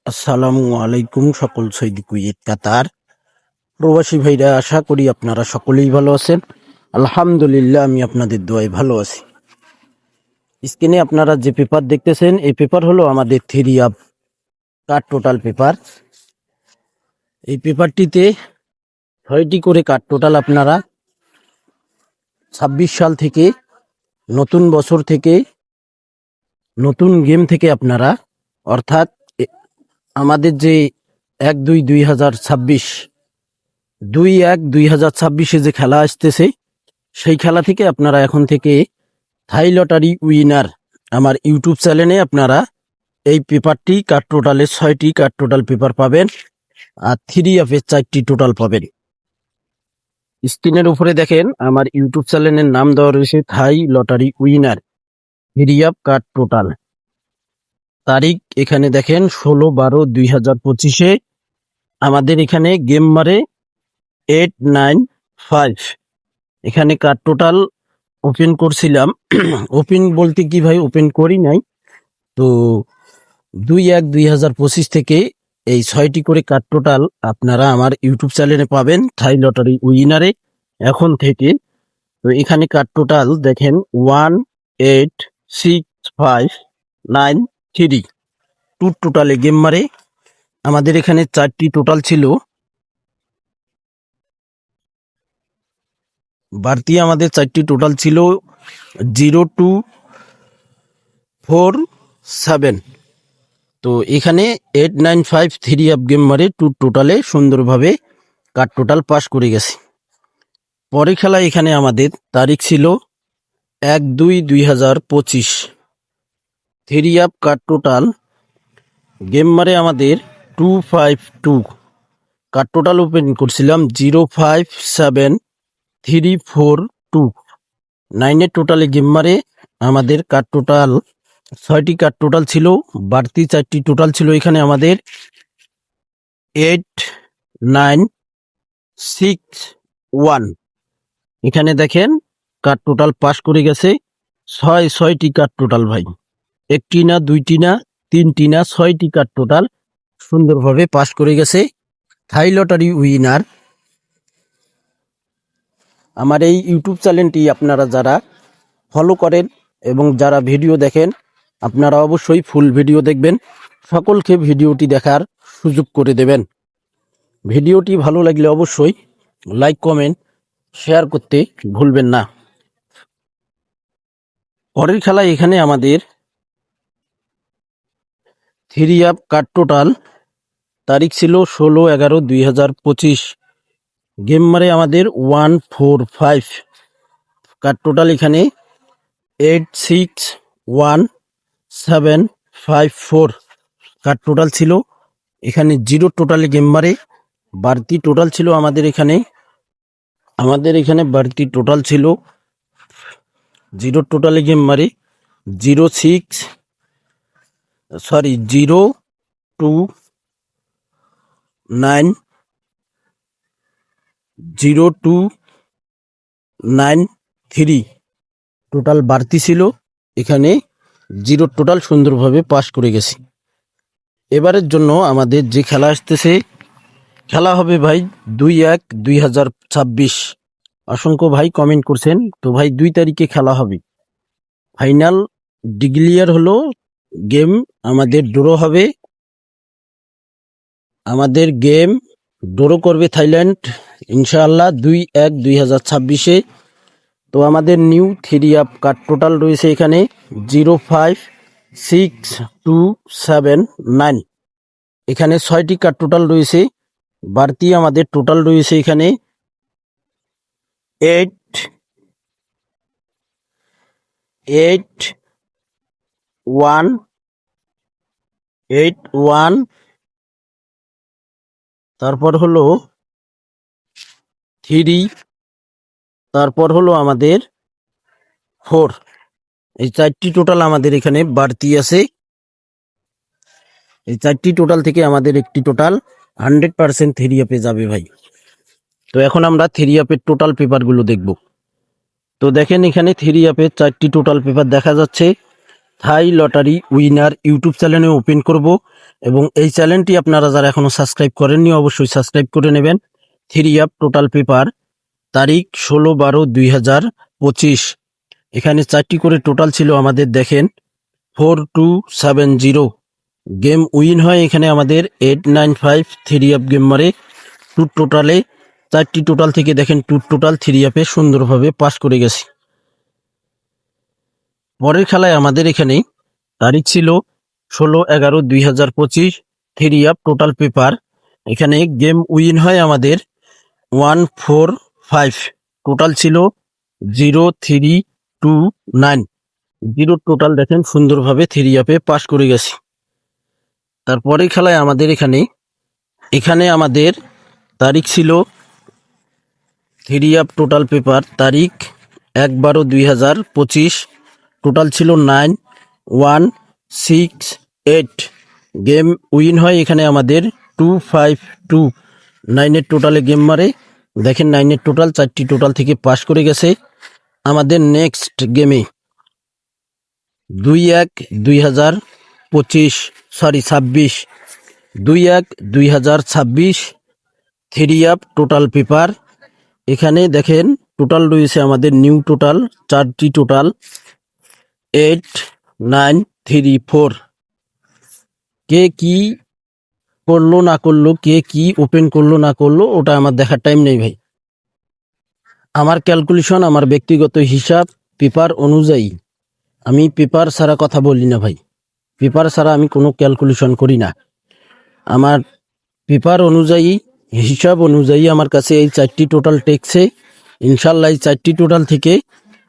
আসসালামু আলাইকুম সকল সৌদি কুয়েত কাতার প্রবাসী ভাইরা, আশা করি আপনারা সকলেই ভালো আছেন। আলহামদুলিল্লাহ, আমি আপনাদের দোয়ায় ভালো আছি। স্ক্রিনে আপনারা যে পেপার দেখতেছেন, এই পেপার হলো আমাদের three up card total paper. এই পেপারটিতে 6টি করে কার্ড টোটাল আপনারা 26 সাল থেকে, নতুন বছর থেকে, নতুন গেম থেকে আপনারা, অর্থাৎ আমাদের যে 1-2-2026 2-1-2026 যে খেলা আসতেছে, সেই খেলা থেকে আপনারা এখন থেকে থাই লটারি উইনার আমার ইউটিউব চ্যানেলে আপনারা এই পেপারটি কার্ড টোটালের 6টি কার্ড টোটাল পেপার পাবেন, আর থ্রি অফের 4টি টোটাল পাবেন। স্ক্রিনের উপরে দেখেন আমার ইউটিউব চ্যানেলের নাম দেওয়া রয়েছে থাই lottery winner three of card total. তারিখ এখানে দেখেন 16-12-2025। আমাদের এখানে গেম মারে 895। এখানে কার্ড টোটাল ওপেন করছিলাম। ওপেন বলতে কি ভাই, ওপেন করি নাই তো। 2-1-2025 থেকে এই 6টি করে কার্ড টোটাল আপনারা আমার ইউটিউব চ্যানেলে পাবেন থাই লটারি উইনারে এখন থেকে। তো এখানে কার্ড টোটাল দেখেন 1-8-6-5-9-3 টোটালে গেম মারে। আমাদের এখানে 4টি টোটাল ছিল, বাড়তি আমাদের 4টি টোটাল ছিল 0-2-4-7। তো এখানে 895 থ্রি আপ গেম মারে টোটালে সুন্দরভাবে কার্ড টোটাল পাস করে গেছে। পরে খেলা এখানে আমাদের তারিখ ছিল 1-2-2025 three up card total game মারে আমাদের 252। কার্ড টোটাল ওপেন করছিলাম 0-5-7-3-4-2-9 টোটালে গেম মারে আমাদের কার্ড টোটাল 6টি কার্ড টোটাল ছিল, বাড়তি 4টি টোটাল ছিল এখানে আমাদের 8-9-6-1। এখানে দেখেন কার্ড টোটাল পাস করে গেছে 6টি কার্ড টোটাল ভাই, একটি না, দুইটি না, তিনটি না, 6টি কার্ড টোটাল সুন্দরভাবে পাস করে গেছে থাই লটারি উইনার। আমার এই ইউটিউব চ্যানেলটি আপনারা যারা ফলো করেন এবং যারা ভিডিও দেখেন, আপনারা অবশ্যই ফুল ভিডিও দেখবেন, সকলকে ভিডিওটি দেখার সুযোগ করে দেবেন। ভিডিওটি ভালো লাগলে অবশ্যই লাইক, কমেন্ট, শেয়ার করতে ভুলবেন না। পরের খেলায় এখানে আমাদের থ্রি আপ কার্ড টোটাল তারিখ ছিল 16-11-2025। গেম মারে আমাদের 145। কার্ড টোটাল এখানে 8-6-1-7-5-4 কার্ড টোটাল ছিল। এখানে 0 টোটালে গেম মারে। বাড়তি টোটাল ছিল আমাদের এখানে বাড়তি টোটাল ছিল 0 টোটালে গেম মারে 0-2-9 টোটাল বাড়তি ছিল। এখানে 0 টোটাল সুন্দরভাবে পাস করে গেছি। এবারের জন্য আমাদের যে খেলা আসতেছে, খেলা হবে ভাই 2-1-2026। অসংখ্য ভাই কমেন্ট করছেন, তো ভাই 2 তারিখে খেলা হবে। ফাইনাল ডিক্লিয়ার হলো, গেম আমাদের ড্র হবে। আমাদের গেম ড্র করবে থাইল্যান্ড ইনশাআল্লাহ 2-1-2026-এ। তো আমাদের new three up card total রয়েছে এখানে 0-5-6-2-7-9। এখানে 6টি কার্ড টোটাল রয়েছে, বাড়তি আমাদের টোটাল রয়েছে এখানে 8-1-8-1, তারপর হলো 3, তারপর হলো আমাদের 4। এই 4টি টোটাল আমাদের এখানে বাড়তি আছে। এই 4টি টোটাল থেকে আমাদের একটি টোটাল 100% থ্রি আপে যাবে ভাই। তো এখন আমরা থ্রি আপের টোটাল পেপারগুলো দেখব। তো দেখেন এখানে থ্রি আপের 4টি টোটাল পেপার দেখা যাচ্ছে। থাই লটারি উইনার ইউটিউব চ্যানেলে ওপেন করব এবং এই চ্যানেলটি আপনারা যারা এখনো সাবস্ক্রাইব করেননি অবশ্যই সাবস্ক্রাইব করে নেবেন। 3 টোটাল পেপার, তারিখ 16/12/2025। এখানে 4টি করে টোটাল ছিল আমাদের, দেখেন 4270। গেম উইন হয় এখানে আমাদের 895। 3 গেম মারে 2 টোটালে, 4টি টোটাল থেকে দেখেন 2 টোটাল 3 সুন্দরভাবে পাস করে গেছি। পরের খেলায় আমাদের এখানে তারিখ ছিল 16/11/2025। 3 টোটাল পেপার, এখানে গেম উইন হয় আমাদের 145। টোটাল ছিল 0329। 0 টোটাল দেখেন সুন্দরভাবে 3 পাস করে গেছি। তারপরে খেলায় আমাদের এখানে আমাদের তারিখ ছিল 3 টোটাল পেপার, তারিখ 1/12/2025। টোটাল ছিল 9168। গেম উইন হয় এখানে আমাদের 252। 9 টোটালে গেম মারে, দেখেন 9 টোটাল, 4টি টোটাল থেকে পাস করে গেছে। আমাদের নেক্সট গেমে 2/1/2025 26 2/1/2026 3 টোটাল পেপার। এখানে দেখেন টোটাল রয়েছে আমাদের নিউ টোটাল 4টি টোটাল 8934। কে কি করলো না করলো, কে কি ওপেন করলো না করলো, ওটা আমার দেখার টাইম নেই ভাই। আমার ক্যালকুলেশন, আমার ব্যক্তিগত হিসাব পেপার অনুযায়ী, আমি পেপার ছাড়া কথা বলি না ভাই। পেপার ছাড়া আমি কোনো ক্যালকুলেশন করি না। আমার পেপার অনুযায়ী, হিসাব অনুযায়ী আমার কাছে এই 4টি টোটাল টেকছে। ইনশাল্লাহ এই 4টি টোটাল থেকে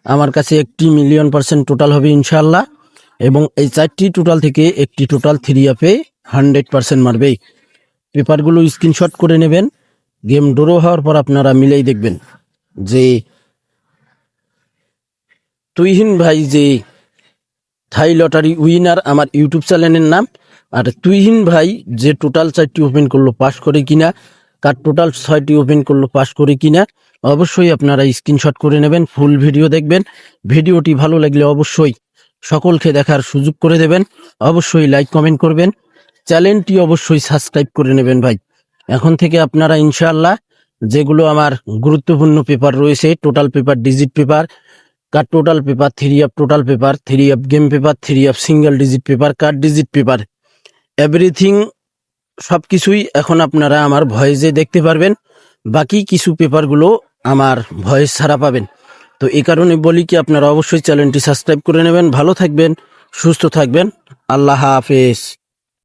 আমার কাছে 1 মিলিয়ন % টোটাল হবে ইনশাল্লাহ। এবং এই 4টি টোটাল থেকে একটি টোটাল 3 100% মারবে। পেপারগুলো স্ক্রিনশট করে নেবেন। গেম ড্র হওয়ার পর আপনারা মিলেই দেখবেন যে তুহিন ভাই যে থাই লটারি উইনার আমার ইউটিউব চ্যানেলের নাম, আর তুহিন ভাই যে টোটাল 4টি ওপেন করলো পাস করে কিনা, কার টোটাল 6টি ওপেন করলো পাস করে কিনা, অবশ্যই আপনারা স্ক্রিনশট করে নেবেন। ফুল ভিডিও দেখবেন। ভিডিওটি ভালো লাগলে অবশ্যই সকলকে দেখার সুযোগ করে দেবেন। অবশ্যই লাইক কমেন্ট করবেন। চ্যানেলটি অবশ্যই সাবস্ক্রাইব করে নেবেন ভাই। এখন থেকে আপনারা ইনশাআল্লাহ যেগুলো আমার গুরুত্বপূর্ণ পেপার রয়েছে, total paper, digit paper, card total paper, 3 total paper, 3 game paper, 3 single digit paper, card digit paper, everything সবকিছুই এখন আপনারা আমার ভয়েসে দেখতে পারবেন। বাকি কিছু পেপারগুলো আমার ভয়েস ছাড়া পাবেন। তো এই কারণে বলি কি আপনারা অবশ্যই চ্যানেলটি সাবস্ক্রাইব করে নেবেন। ভালো থাকবেন, সুস্থ থাকবেন। আল্লাহ হাফেজ।